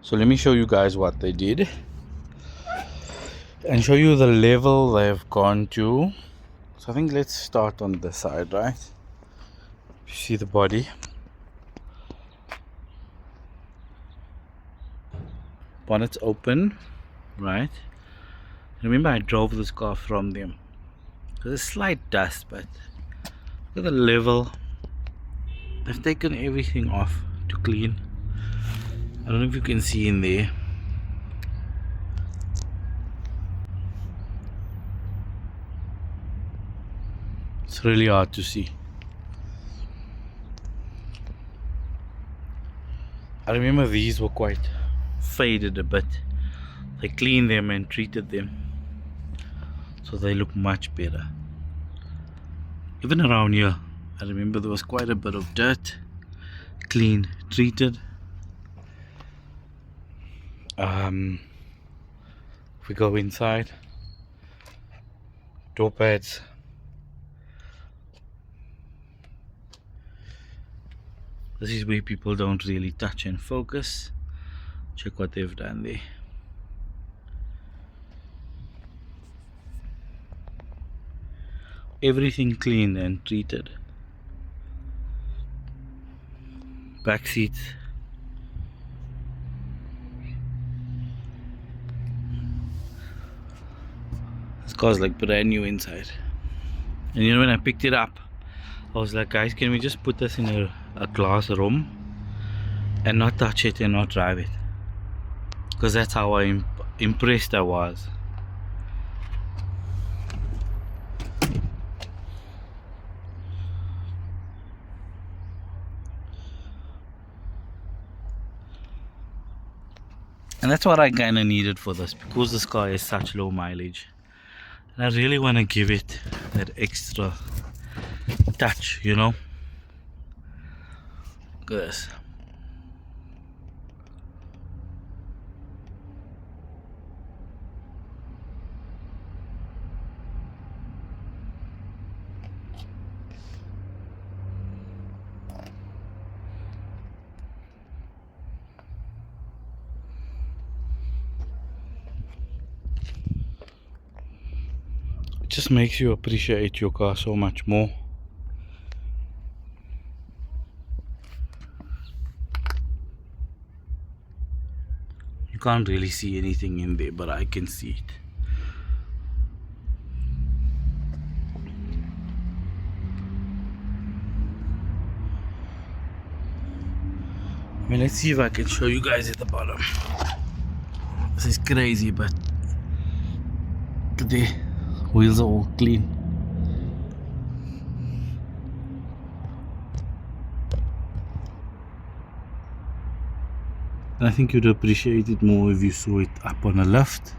So let me show you guys what they did and show you the level they've gone to. So I think let's start on this side, right? You see the body. Bonnet's open, right? Remember I drove this car from them. There's a slight dust, but look at the level. They've taken everything off to clean. I don't know if you can see in there. It's really hard to see. I remember these were quite faded a bit. They cleaned them and treated them, so they look much better. Even around here, I remember there was quite a bit of dirt. Clean, treated. If we go inside, door pads. This is where people don't really touch and focus. Check what they've done there. Everything cleaned and treated. Back seats. This car's like brand new inside. And you know, when I picked it up, I was like, guys, can we just put this in a glass room and not touch it and not drive it? Because that's how impressed I was. And that's what I kind of needed for this, because this car is such low mileage. And I really want to give it that extra touch, you know. Look at this. It just makes you appreciate your car so much more. You can't really see anything in there, but I can see it. I mean, let's see if I can show you guys at the bottom. This is crazy, but the wheels are all clean. And I think you'd appreciate it more if you saw it up on a lift.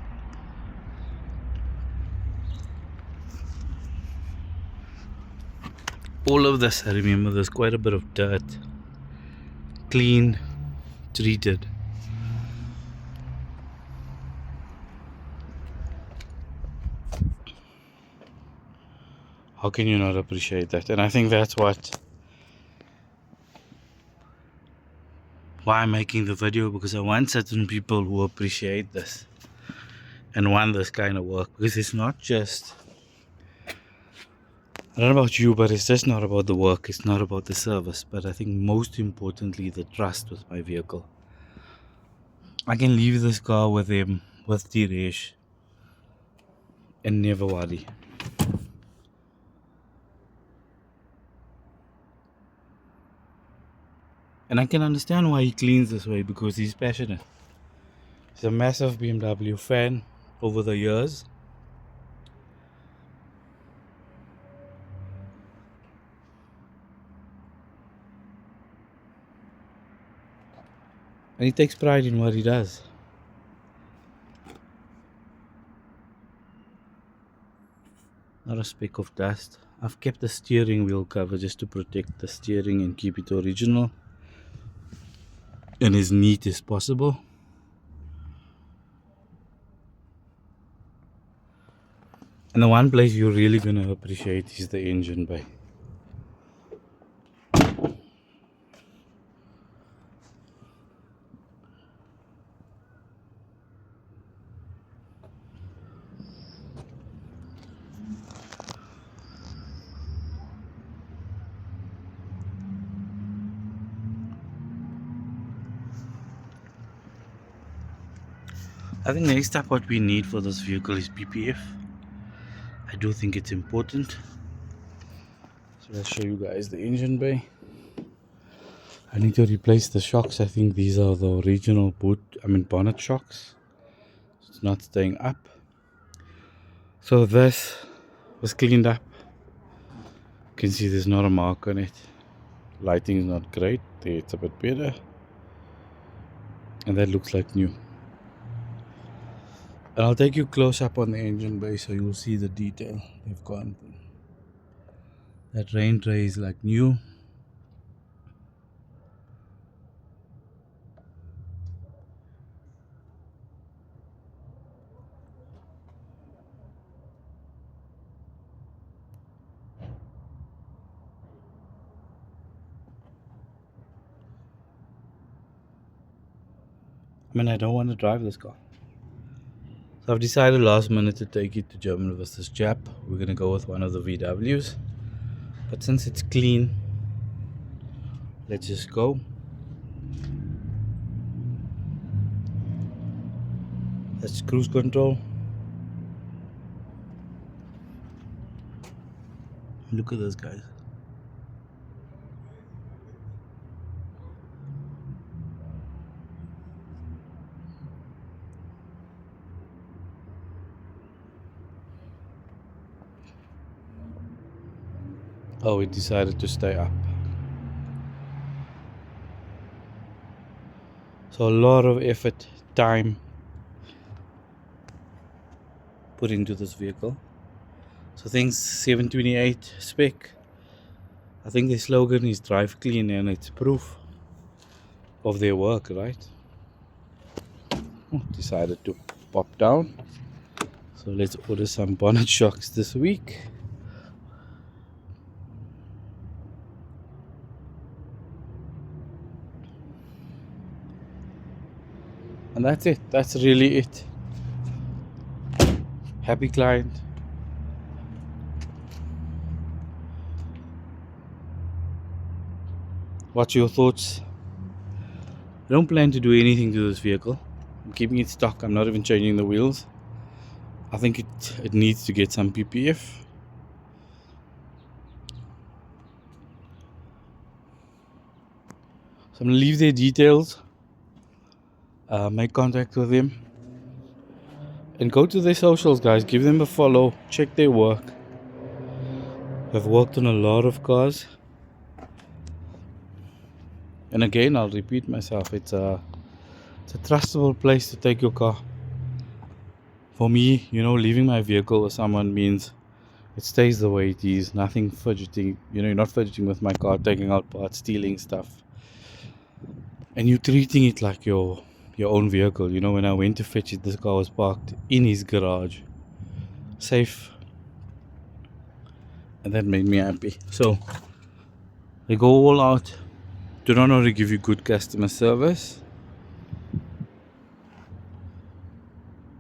All of this, I remember there's quite a bit of dirt. Clean, treated. How can you not appreciate that? And I think that's why I'm making the video, because I want certain people who appreciate this and want this kind of work. Because it's not just, I don't know about you, but it's just not about the work, it's not about the service, but I think most importantly the trust with my vehicle. I can leave this car with him, with Tiresh, and never worry. And I can understand why he cleans this way, because he's passionate. He's a massive BMW fan over the years. And he takes pride in what he does. Not a speck of dust. I've kept the steering wheel cover just to protect the steering and keep it original and as neat as possible. And the one place you're really gonna appreciate is the engine bay. I think next up what we need for this vehicle is PPF. I do think it's important. So let's show you guys the engine bay. I need to replace the shocks. I think these are the original bonnet shocks. It's not staying up. So this was cleaned up. You can see there's not a mark on it. Lighting is not great. There it's a bit better. And that looks like new. And I'll take you close up on the engine bay so you'll see the detail they've gone through. That rain tray is like new. I mean, I don't want to drive this car. So I've decided last minute to take it to German versus Jap. We're going to go with one of the VWs. But since it's clean, let's just go. That's cruise control. Look at this, guys. Oh, it decided to stay up. So a lot of effort, time put into this vehicle. So things 728 spec. I think the slogan is drive clean, and it's proof of their work, right? Oh, decided to pop down. So let's order some bonnet shocks this week. And that's it. That's really it. Happy client. What's your thoughts? I don't plan to do anything to this vehicle. I'm keeping it stock. I'm not even changing the wheels. I think it needs to get some PPF. So I'm going to leave their details. Make contact with them. And go to their socials, guys. Give them a follow. Check their work. I've worked on a lot of cars. And again, I'll repeat myself. It's a trustable place to take your car. For me, leaving my vehicle with someone means it stays the way it is. Nothing fidgeting. You're not fidgeting with my car, taking out parts, stealing stuff. And you're treating it like your own vehicle. When I went to fetch it, this car was parked in his garage. Safe. And that made me happy. So, they go all out. Do not only give you good customer service,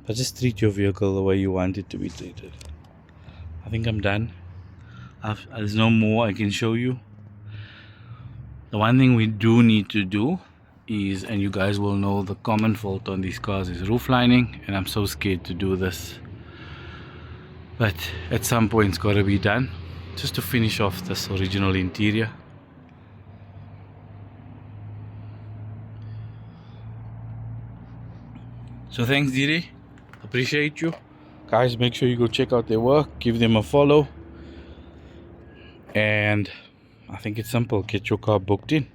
but just treat your vehicle the way you want it to be treated. I think I'm done. There's no more I can show you. The one thing we do need to do is, and you guys will know, the common fault on these cars is roof lining, and I'm so scared to do this. But at some point it's got to be done, just to finish off this original interior. So thanks, Didi. Appreciate you. Guys, make sure you go check out their work. Give them a follow. And I think it's simple. Get your car booked in.